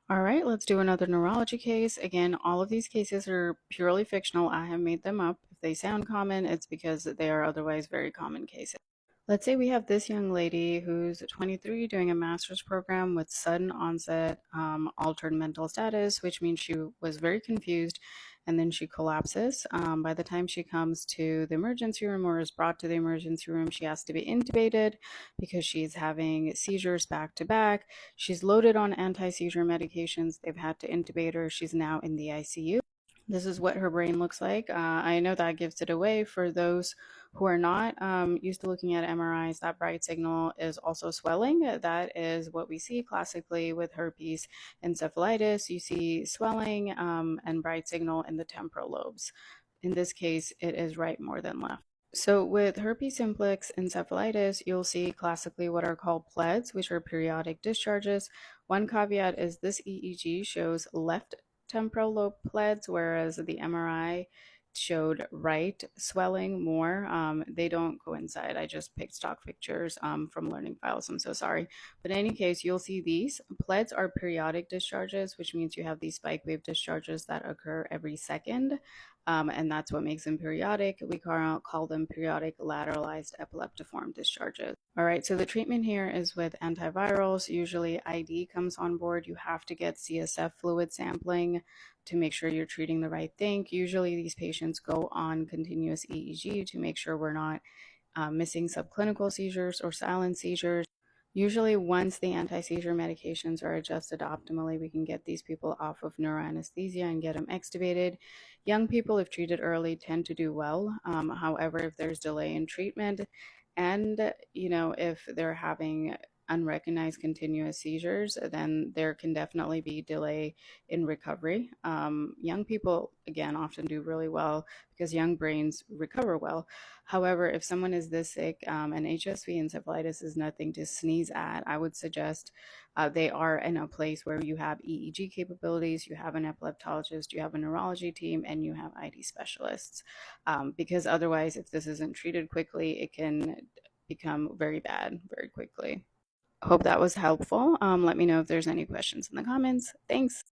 All right, let's do another neurology case. Again, all of these cases are purely fictional. I have made them up. If they sound common, it's because they are otherwise very common cases. Let's say we have this young lady who's 23 doing a master's program with sudden onset altered mental status, which means she was very confused and then she collapses. By the time she comes to the emergency room or is brought to the emergency room, she has to be intubated because she's having seizures back to back. She's loaded on anti-seizure medications. They've had to intubate her. She's now in the ICU. This is what her brain looks like. I know that gives it away for those who are not used to looking at MRIs. That bright signal is also swelling. That is what we see classically with herpes encephalitis. You see swelling and bright signal in the temporal lobes. In this case, it is right more than left. So with herpes simplex encephalitis, you'll see classically what are called PLEDs, which are periodic discharges. One caveat is this EEG shows left temporal lobe PLEDs, whereas the MRI showed right swelling more. They don't coincide. I just picked stock pictures from learning files. I'm so sorry. But in any case, you'll see these. PLEDs are periodic discharges, which means you have these spike wave discharges that occur every second. And that's what makes them periodic. We call them periodic lateralized epileptiform discharges. All right, so the treatment here is with antivirals. Usually ID comes on board. You have to get CSF fluid sampling to make sure you're treating the right thing. Usually these patients go on continuous EEG to make sure we're not missing subclinical seizures or silent seizures. Usually, once the anti-seizure medications are adjusted optimally, we can get these people off of neuroanesthesia and get them extubated. Young people, if treated early, tend to do well. However, if there's delay in treatment and, if they're having unrecognized continuous seizures, then there can definitely be delay in recovery. Young people, again, often do really well because young brains recover well. However, if someone is this sick and HSV encephalitis is nothing to sneeze at, I would suggest they are in a place where you have EEG capabilities, you have an epileptologist, you have a neurology team, and you have ID specialists. Because otherwise, if this isn't treated quickly, it can become very bad very quickly. Hope that was helpful. Let me know if there's any questions in the comments. Thanks.